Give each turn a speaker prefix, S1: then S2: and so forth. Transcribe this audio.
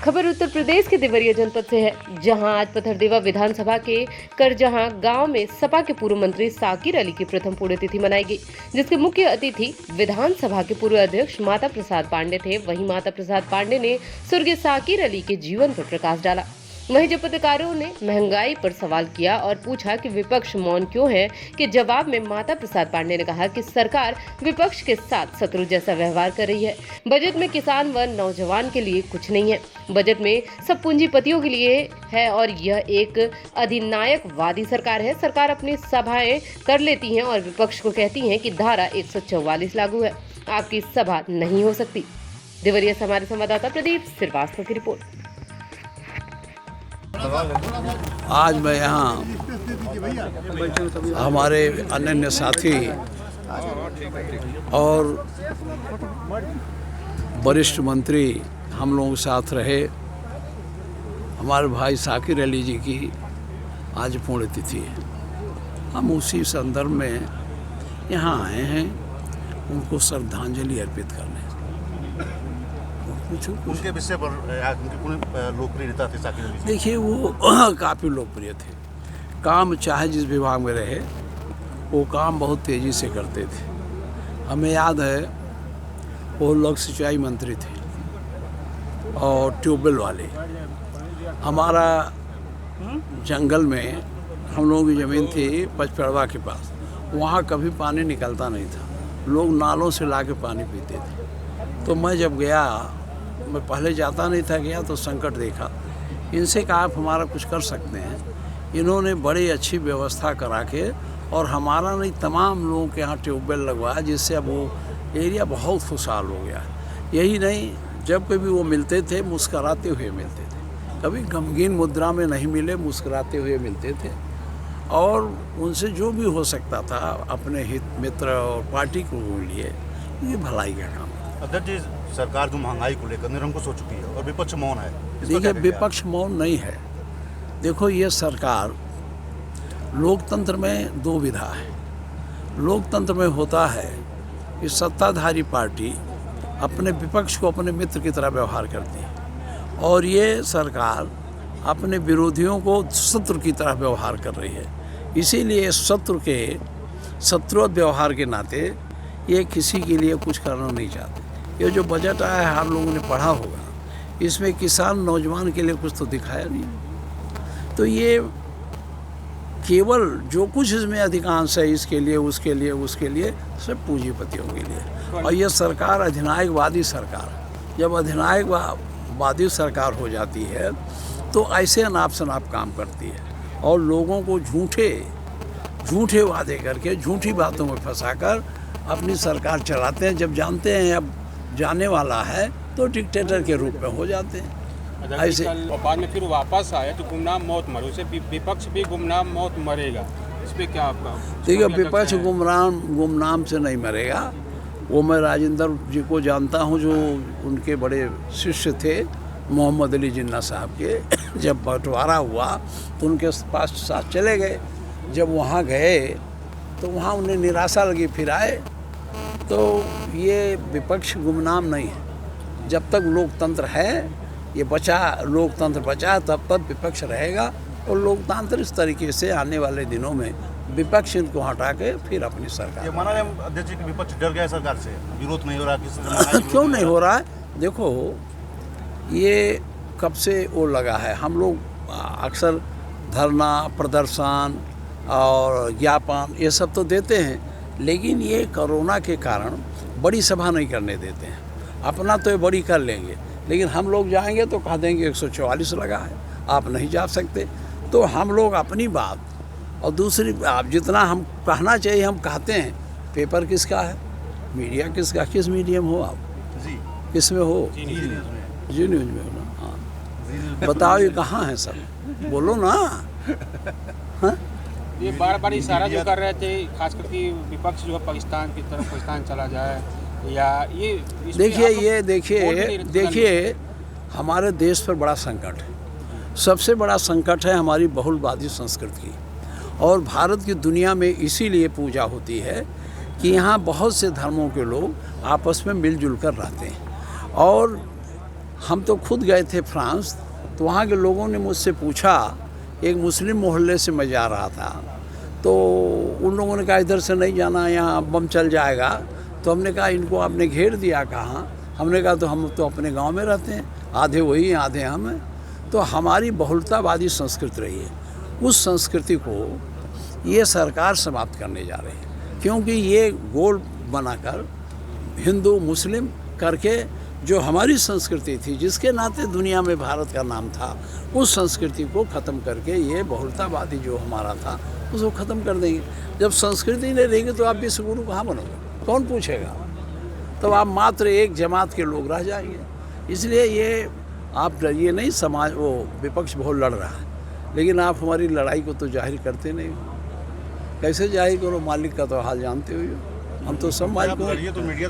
S1: खबर उत्तर प्रदेश के देवरिया जनपद से है, जहां आज पथरदेवा विधानसभा के करजहां गांव में सपा के पूर्व मंत्री साकिर अली की प्रथम पुण्यतिथि मनाई गई, जिसके मुख्य अतिथि विधानसभा के पूर्व अध्यक्ष माता प्रसाद पांडे थे। वहीं माता प्रसाद पांडे ने स्वर्गीय साकिर अली के जीवन पर प्रकाश डाला। वहीं जब पत्रकारों ने महंगाई पर सवाल किया और पूछा कि विपक्ष मौन क्यों है, के जवाब में माता प्रसाद पांडे ने कहा कि सरकार विपक्ष के साथ शत्रु जैसा व्यवहार कर रही है। बजट में किसान व नौजवान के लिए कुछ नहीं है, बजट में सब पूंजीपतियों के लिए है और यह एक अधिनायकवादी सरकार है। सरकार अपनी सभाएं कर लेती है और विपक्ष को कहती है कि धारा 144 लागू है, आपकी सभा नहीं हो सकती। देवरिया से हमारे संवाददाता प्रदीप श्रीवास्तव की रिपोर्ट।
S2: आज मैं यहाँ हमारे अनन्य साथी और वरिष्ठ मंत्री हम लोगों के साथ रहे हमारे भाई साकिर अली जी की आज पुण्यतिथि है। हम उसी संदर्भ में यहाँ आए हैं उनको श्रद्धांजलि अर्पित करने।
S3: उनके विषय पर उनके लोकप्रिय नेता थे साकिर अली।
S2: देखिए वो काफ़ी लोकप्रिय थे। काम चाहे जिस विभाग में रहे वो काम बहुत तेज़ी से करते थे। हमें याद है वो लोग सिंचाई मंत्री थे और ट्यूबवेल वाले। हमारा जंगल में हम लोगों की ज़मीन थी पचपेड़वा के पास, वहाँ कभी पानी निकलता नहीं था, लोग नालों से ला के पानी पीते थे। तो मैं जब गया, मैं पहले जाता नहीं था, गया तो संकट देखा। इनसे कहा आप हमारा कुछ कर सकते हैं। इन्होंने बड़ी अच्छी व्यवस्था करा के और हमारा नहीं तमाम लोगों के यहाँ ट्यूबवेल लगवाया, जिससे अब वो एरिया बहुत खुशहाल हो गया। यही नहीं, जब कभी वो मिलते थे मुस्कराते हुए मिलते थे, कभी गमगीन मुद्रा में नहीं मिले, मुस्कराते हुए मिलते थे और उनसे जो भी हो सकता था अपने हित मित्र और पार्टी को लिए ये भलाई का काम।
S3: अध्यक्ष जी, सरकार जो महंगाई को लेकर निरंकुश हो चुकी है और विपक्ष मौन है।
S2: देखिए विपक्ष मौन नहीं है। देखो ये सरकार, लोकतंत्र में दो विधा है। लोकतंत्र में होता है कि सत्ताधारी पार्टी अपने विपक्ष को अपने मित्र की तरह व्यवहार करती है और ये सरकार अपने विरोधियों को शत्रु की तरह व्यवहार कर रही है। इसीलिए शत्रु व्यवहार के नाते ये किसी के लिए कुछ करना नहीं चाहते। ये जो बजट आया है हम लोगों ने पढ़ा होगा, इसमें किसान नौजवान के लिए कुछ तो दिखाया नहीं। तो ये केवल जो कुछ इसमें अधिकांश है इसके लिए उसके लिए सब पूंजीपतियों के लिए। और ये सरकार अधिनायकवादी सरकार, जब अधिनायकवादी सरकार हो जाती है तो ऐसे अनाप शनाप काम करती है और लोगों को झूठे वादे करके झूठी बातों में फंसाकर अपनी सरकार चलाते हैं। जब जानते हैं अब जाने वाला है तो डिक्टेटर के रूप में हो जाते हैं।
S4: ऐसे और बाद में फिर वापस आए तो गुमनाम मौत मरे, उसे विपक्ष भी गुमनाम मौत मरेगा। इस पर क्या आपका?
S2: देखिए विपक्ष गुमनाम से नहीं मरेगा। वो मैं राजेंद्र जी को जानता हूँ, जो उनके बड़े शिष्य थे मोहम्मद अली जिन्ना साहब के। जब बंटवारा हुआ तो उनके पास साथ चले गए। जब वहाँ गए तो वहाँ उन्हें निराशा लगी, फिर आए। तो ये विपक्ष गुमनाम नहीं है। जब तक लोकतंत्र है, ये लोकतंत्र बचा तब तक विपक्ष रहेगा और लोकतंत्र इस तरीके से आने वाले दिनों में विपक्ष इनको हटा के फिर अपनी सरकार।
S3: ये माना जाए अध्यक्ष जी कि विपक्ष डर गया सरकार से, विरोध नहीं हो रहा किसी
S2: क्यों नहीं हो रहा है? देखो ये कब से वो लगा है। हम लोग अक्सर धरना प्रदर्शन और ज्ञापन ये सब तो देते हैं, लेकिन ये कोरोना के कारण बड़ी सभा नहीं करने देते हैं। अपना तो ये बड़ी कर लेंगे, लेकिन हम लोग जाएंगे तो कह देंगे 144 लगा है, आप नहीं जा सकते। तो हम लोग अपनी बात और दूसरी आप जितना हम कहना चाहिए हम कहते हैं। पेपर किसका है, मीडिया किसका, किस मीडियम हो आप
S3: जी,
S2: किस में हो? जी न्यूज़ में हो ना। हाँ बताओ ये कहाँ है सब, बोलो ना। हाँ
S4: ये बार इशारा जो कर रहे थे खास करके विपक्ष जो है पाकिस्तान की तरफ पाकिस्तान चला जाए या ये देखिए हमारे देश पर बड़ा संकट है। सबसे बड़ा संकट है हमारी बहुलवादी संस्कृति की। और भारत की दुनिया में इसीलिए पूजा होती है कि यहाँ बहुत से धर्मों के लोग आपस में मिलजुल कर रहते हैं और हम तो खुद गए थे फ्रांस, तो वहाँ के लोगों ने मुझसे पूछा, एक मुस्लिम मोहल्ले से मैं जा रहा था, तो उन लोगों ने कहा इधर से नहीं जाना, यहाँ बम चल जाएगा। तो हमने कहा इनको आपने घेर दिया कहाँ? हमने कहा तो हम तो अपने गांव में रहते हैं, आधे वही हैं आधे हम हैं। तो हमारी बहुलतावादी संस्कृति रही है, उस संस्कृति को ये सरकार समाप्त करने जा रही है, क्योंकि ये गोल बनाकर हिंदू मुस्लिम करके जो हमारी संस्कृति थी, जिसके नाते दुनिया में भारत का नाम था, उस संस्कृति को ख़त्म करके ये बहुलतावादी जो हमारा था उसको ख़त्म कर देंगे। जब संस्कृति नहीं रहेगी तो आप विश्व गुरु कहाँ बनोगे? कौन पूछेगा? तो आप मात्र एक जमात के लोग रह जाएंगे। इसलिए ये आप डरिए नहीं, समाज वो विपक्ष बहुत लड़ रहा है, लेकिन आप हमारी लड़ाई को तो जाहिर करते नहीं हो। कैसे जाहिर करो? मालिक का तो हाल जानते हो, हम तो सब मालिक
S3: तो मीडिया